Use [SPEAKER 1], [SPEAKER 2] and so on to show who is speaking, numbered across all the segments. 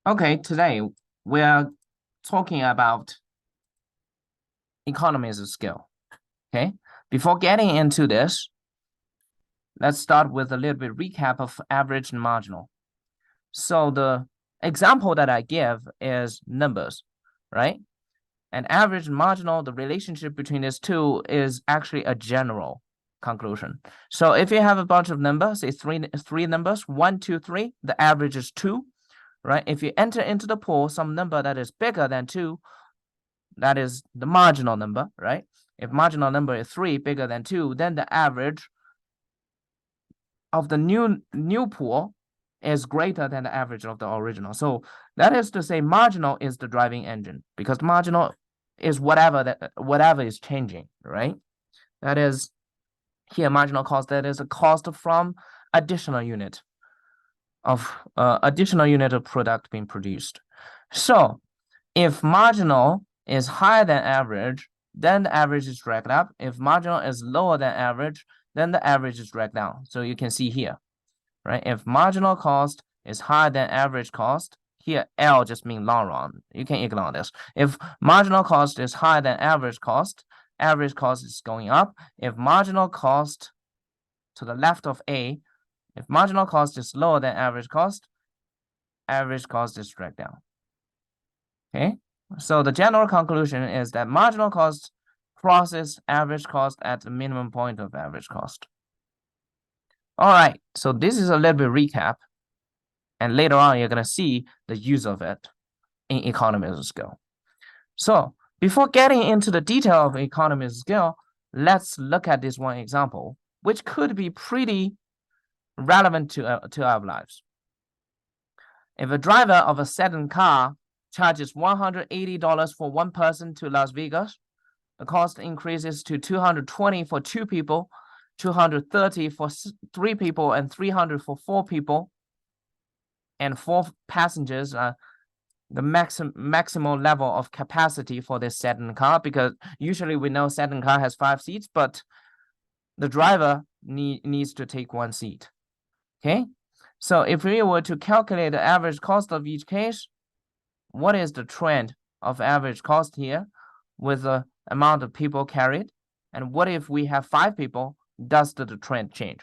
[SPEAKER 1] Okay, today we're talking about economies of scale. Okay, before getting into this, let's start with a little bit recap of average and marginal. So the example that I give is numbers, right? And average and marginal, the relationship between these two is actually a general conclusion. So if you have a bunch of numbers, say three numbers, 1, 2, 3, the average is 2, right? If you enter into the pool some number that is bigger than 2, that is the marginal number, right? If marginal number is 3 bigger than 2, then the average of the new pool is greater than the average of the original. So that is to say marginal is the driving engine, because marginal is whatever is changing, right? That is here marginal cost, that is a cost from additional unit of product being produced. So if marginal is higher than average, then the average is dragged up. If marginal is lower than average, then the average is dragged down. So you can see here, right? If marginal cost is higher than average cost, here L just means long run. You can ignore this. If marginal cost is higher than average cost is going up. If marginal cost to the left of A, if marginal cost is lower than average cost is dragged down. Okay, so the general conclusion is that marginal cost crosses average cost at the minimum point of average cost. All right, so this is a little bit recap, and later on you're gonna see the use of it in economies of scale. So before getting into the detail of economies of scale, let's look at this one example, which could be pretty relevant to our lives. If a driver of a sedan car charges $180 for one person to Las Vegas, the cost increases to $220 for 2 people, $230 for 3 people, and $300 for 4 people, and 4 passengers. The maximal level of capacity for this sedan car, because usually we know sedan car has 5 seats, but the driver needs to take 1 seat. Okay, so if we were to calculate the average cost of each case, what is the trend of average cost here with the amount of people carried? And what if we have 5 people? Does the trend change?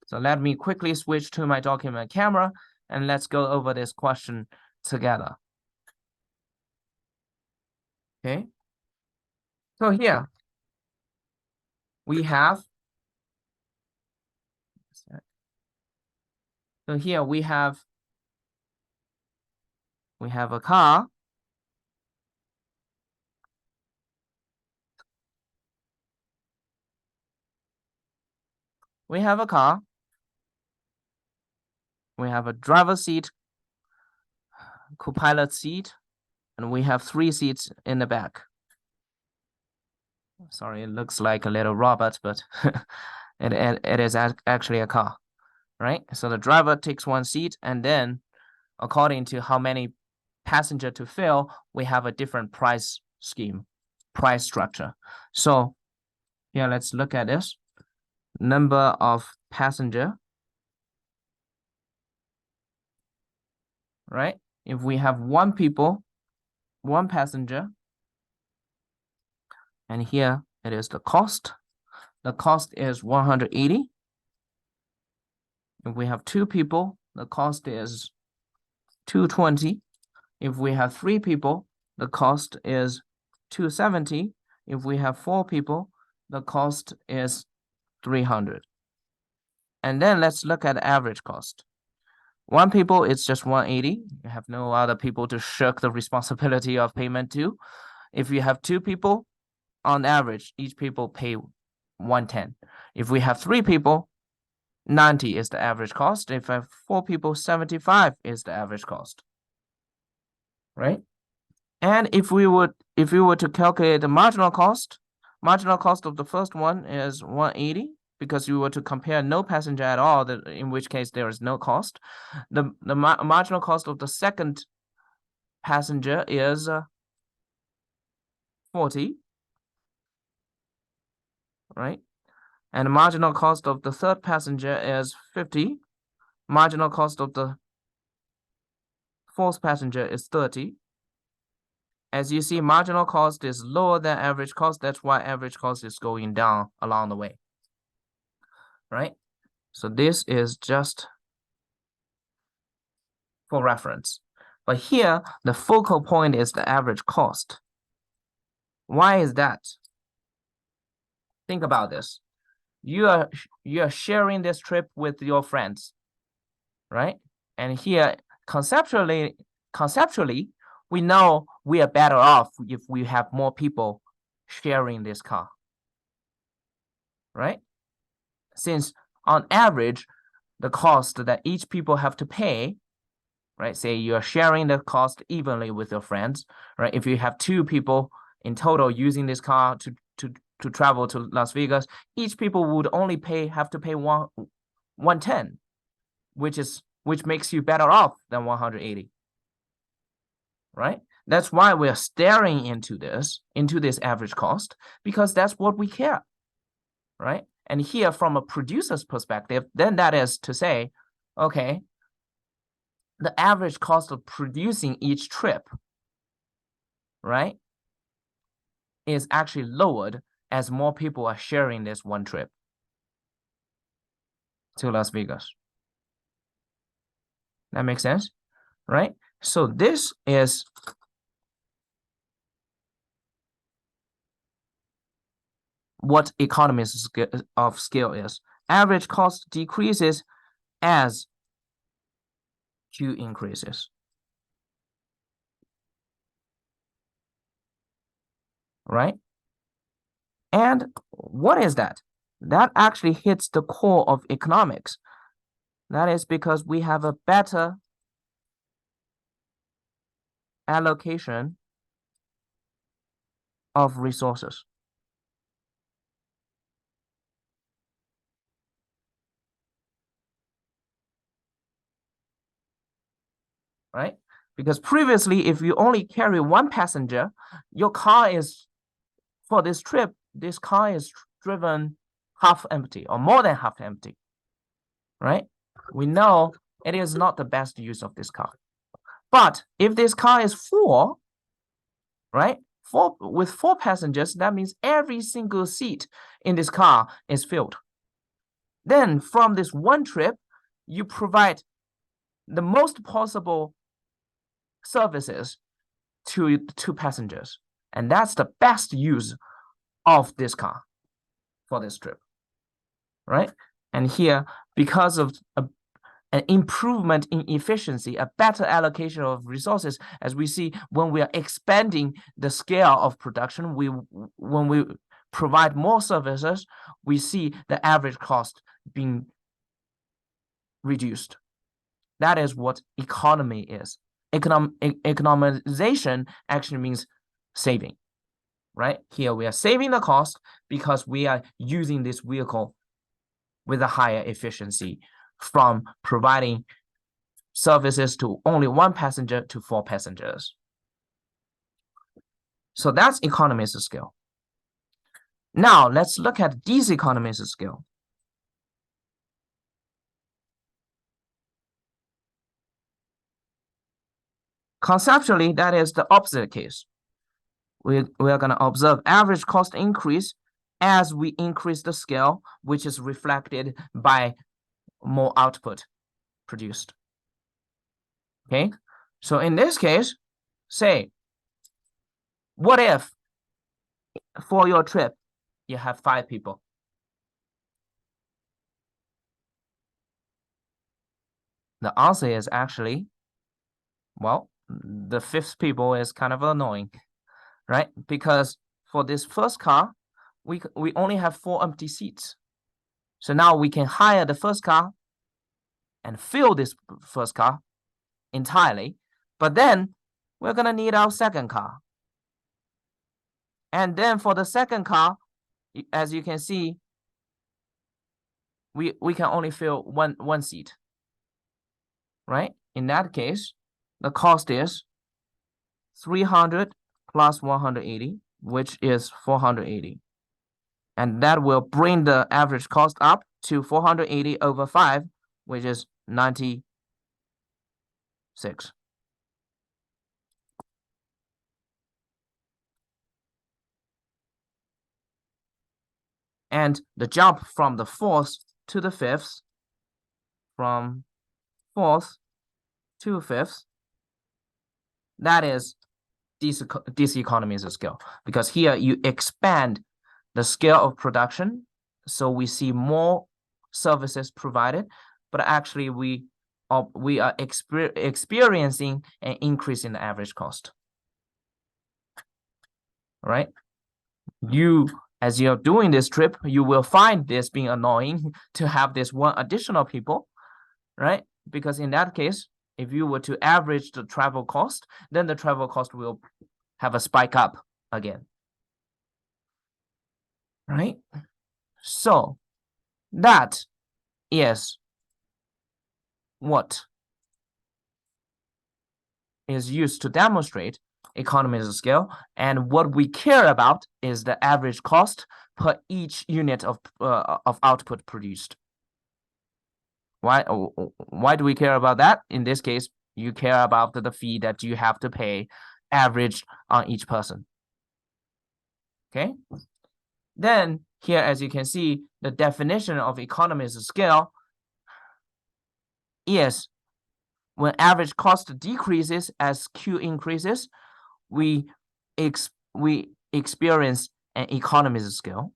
[SPEAKER 1] So let me quickly switch to my document camera and let's go over this question together. Okay, so here we have a car. We have a car. We have a driver seat, co-pilot seat, and we have 3 seats in the back. Sorry, it looks like a little robot, but it is actually a car, right? So the driver takes 1 seat, and then according to how many passenger to fill, we have a different price structure. So yeah, let's look at this. Number of passenger, right? If we have 1 people, 1 passenger, and here it is the cost. The cost is 180. If we have 2 people, the cost is 220. If we have 3 people, the cost is 270. If we have 4 people, the cost is 300. And then let's look at average cost. 1 people, it's just 180. You have no other people to shirk the responsibility of payment to. If you have 2 people, on average, each people pay 110. If we have 3 people, 90 is the average cost. If I have 4 people, 75 is the average cost, right? And if we were to calculate the marginal cost of the first one is 180, because you were to compare no passenger at all, in which case there is no cost. The marginal cost of the second passenger is 40, right? And the marginal cost of the third passenger is 50. Marginal cost of the fourth passenger is 30. As you see, marginal cost is lower than average cost. That's why average cost is going down along the way, right? So this is just for reference. But here, the focal point is the average cost. Why is that? Think about this. You are sharing this trip with your friends, right? And here, conceptually, we know we are better off if we have more people sharing this car, right? Since on average, the cost that each people have to pay, right? Say you're sharing the cost evenly with your friends, right? If you have 2 people in total using this car to travel to Las Vegas, each people would only have to pay 110, which makes you better off than 180. Right? That's why we're staring into this average cost, because that's what we care, right? And here, from a producer's perspective, then that is to say, okay, the average cost of producing each trip, right, is actually lowered as more people are sharing this one trip to Las Vegas. That makes sense, right? So this is what economies of scale is. Average cost decreases as Q increases. Right? And what is that? That actually hits the core of economics. That is because we have a better allocation of resources. Right? Because previously, if you only carry 1 passenger, your car is, for this trip, this car is driven half empty or more than half empty. Right? We know it is not the best use of this car. But if this car is full, right? With 4 passengers, that means every single seat in this car is filled. Then from this one trip, you provide the most possible services to 2 passengers. And that's the best use of this car for this trip, right? And here, because of an improvement in efficiency, a better allocation of resources, as we see when we are expanding the scale of production, when we provide more services, we see the average cost being reduced. That is what economy is. Economization actually means saving, right? Here we are saving the cost because we are using this vehicle with a higher efficiency, from providing services to only 1 passenger to 4 passengers. So that's economies of scale. Now let's look at these economies of scale. Conceptually, that is the opposite case. We are going to observe average cost increase as we increase the scale, which is reflected by more output produced. Okay, so in this case, say, what if for your trip you have 5 people? The answer is actually, well, the 5th people is kind of annoying, right? Because for this first car, we only have 4 empty seats. So now we can hire the first car and fill this first car entirely. But then we're going to need our second car. And then for the second car, as you can see, we can only fill one seat, right? In that case, the cost is 300 plus 180, which is 480. And that will bring the average cost up to 480 over 5, which is 96. And the jump from the fourth to the fifth, from fourth to fifth, that is this economies of scale, because here you expand the scale of production, so we see more services provided, but actually we are experiencing an increase in the average cost. All right, as you're doing this trip, you will find this being annoying to have this one additional people, right? Because in that case, if you were to average the travel cost, then the travel cost will have a spike up again, right? So that is what is used to demonstrate economies of scale, and what we care about is the average cost per each unit of output produced. Why do we care about that? In this case, you care about the fee that you have to pay averaged on each person. Okay. Then here, as you can see, the definition of economies of scale is when average cost decreases as Q increases, we experience an economies of scale.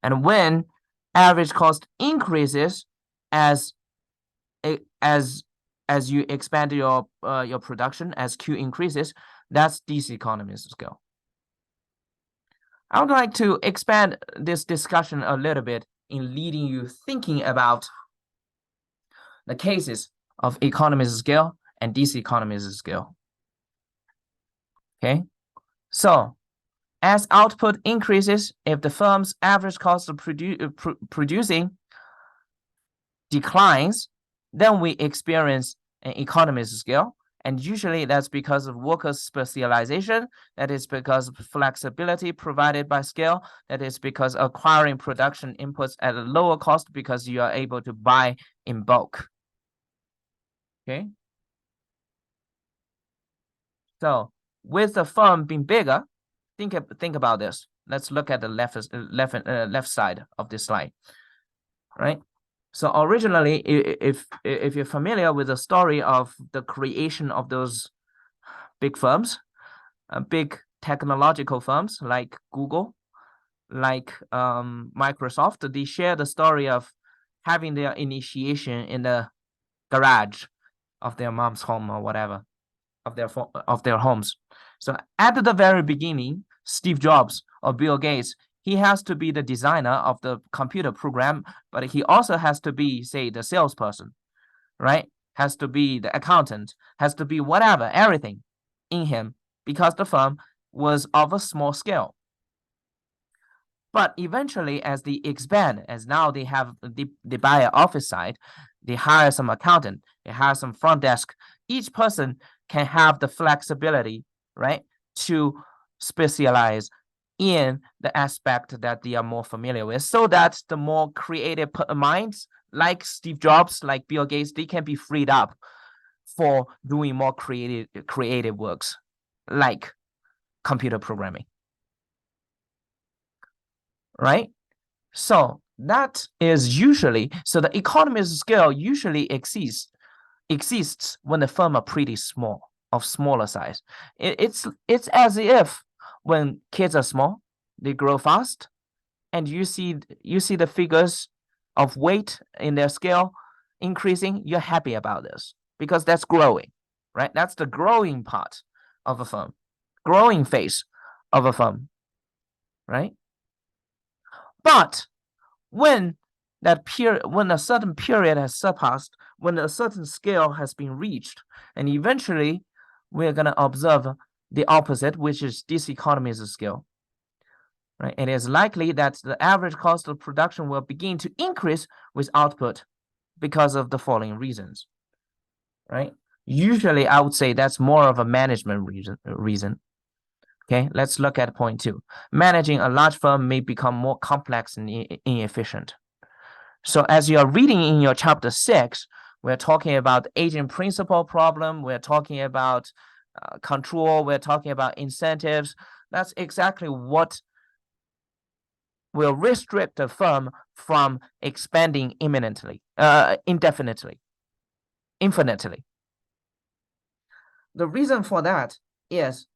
[SPEAKER 1] And when average cost increases as you expand your production, as Q increases, that's these economies of scale. I would like to expand this discussion a little bit in leading you thinking about the cases of economies of scale and diseconomies of scale. Okay, so as output increases, if the firm's average cost of producing declines, then we experience an economies of scale. And usually that's because of workers' specialization, that is because of flexibility provided by scale, that is because acquiring production inputs at a lower cost because you are able to buy in bulk. Okay. So with the firm being bigger, think about this. Let's look at the left side of this slide, right? So originally, if you're familiar with the story of the creation of those big firms, big technological firms like Google, like Microsoft, they share the story of having their initiation in the garage of their mom's home or whatever, of their homes. So at the very beginning, Steve Jobs or Bill Gates, he has to be the designer of the computer program, but he also has to be, say, the salesperson, right? Has to be the accountant, has to be whatever, everything in him, because the firm was of a small scale. But eventually, as they expand, as now they buy an office side, they hire some accountant, they hire some front desk. Each person can have the flexibility, right, to specialize in the aspect that they are more familiar with, so that the more creative minds, like Steve Jobs, like Bill Gates, they can be freed up for doing more creative works, like computer programming. Right? So that is usually, so the economies of scale usually exists when the firm are pretty small, of smaller size. It's as if when kids are small, they grow fast, and you see the figures of weight in their scale increasing. You're happy about this because that's growing, right? That's the growing part of a firm, growing phase of a firm, right? But when a certain period has surpassed, when a certain scale has been reached, and eventually we're going to observe the opposite, which is diseconomies of scale. Right? It is likely that the average cost of production will begin to increase with output because of the following reasons. Right? Usually, I would say that's more of a management reason. Okay, let's look at point 2. Managing a large firm may become more complex and inefficient. So as you are reading in your chapter 6, we're talking about agent principle problem. We're talking about control. We're talking about incentives. That's exactly what will restrict the firm from expanding indefinitely. The reason for that is,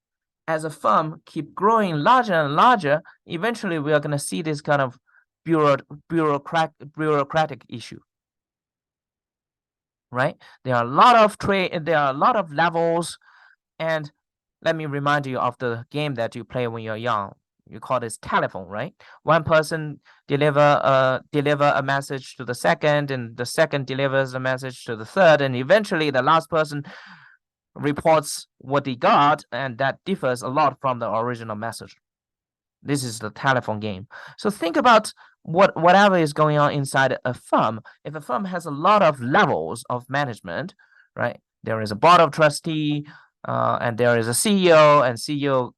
[SPEAKER 1] as a firm keep growing larger and larger, eventually we are going to see this kind of bureaucratic issue, right? There are a lot of levels, and let me remind you of the game that you play when you're young. You call this telephone, right? One person deliver a message to the second, and the second delivers a message to the third, and eventually the last person reports what they got, and that differs a lot from the original message. This is the telephone game. So think about whatever is going on inside a firm. If a firm has a lot of levels of management, right? There is a board of trustee, and there is a CEO, and CEO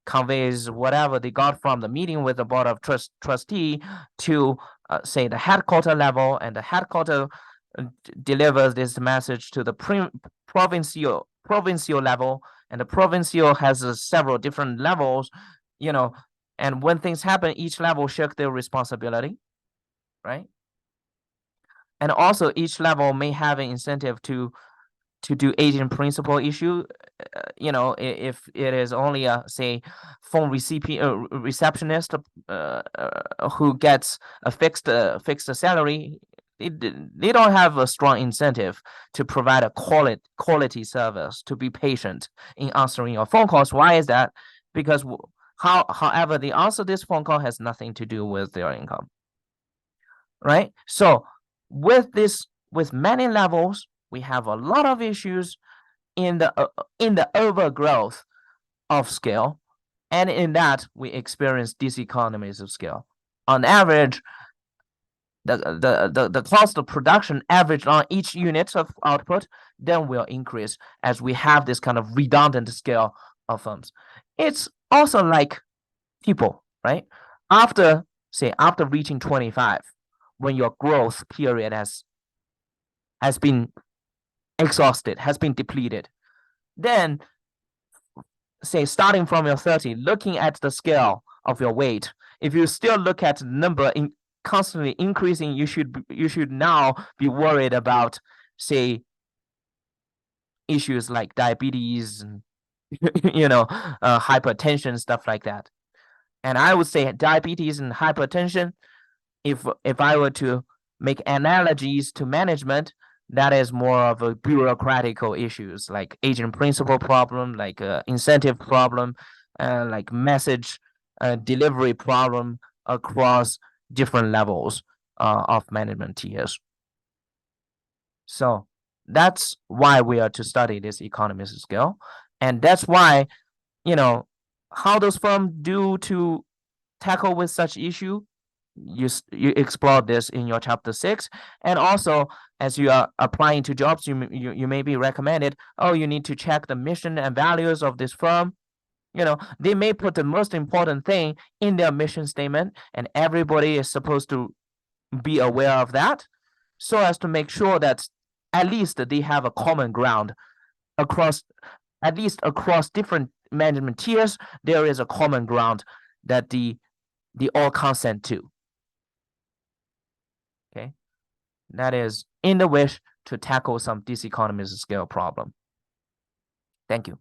[SPEAKER 1] conveys whatever they got from the meeting with the board of trustee to say the headquarter level, and the headquarter delivers this message to the provincial level, and the provincial has several different levels, and when things happen, each level shirk their responsibility, right? And also each level may have an incentive to do agent principal issue. If it is only a, say, phone receptionist who gets a fixed salary, they don't have a strong incentive to provide a quality service, to be patient in answering your phone calls. Why is that? Because however they answer this phone call has nothing to do with their income, right? So with many levels, we have a lot of issues in the overgrowth of scale, and in that we experience diseconomies of scale. On average, the cost of production averaged on each unit of output then will increase as we have this kind of redundant scale of firms. It's also like people, right? After reaching 25, when your growth period has been exhausted, has been depleted, then say starting from your 30, looking at the scale of your weight, if you still look at the number constantly increasing, you should now be worried about, say, issues like diabetes and hypertension, stuff like that. And I would say diabetes and hypertension, if I were to make analogies to management, that is more of a bureaucratical issues, like agent principal problem, like incentive problem, like message delivery problem across different levels of management tiers. So that's why we are to study this economies of scale, and that's why, how those firms do to tackle with such issue. You explore this in your chapter 6, and also as you are applying to jobs, you may be recommended, you need to check the mission and values of this firm. They may put the most important thing in their mission statement, and everybody is supposed to be aware of that, so as to make sure that at least they have a common ground across different management tiers. There is a common ground that they all consent to. Okay, that is in the wish to tackle some diseconomies of scale problem. Thank you.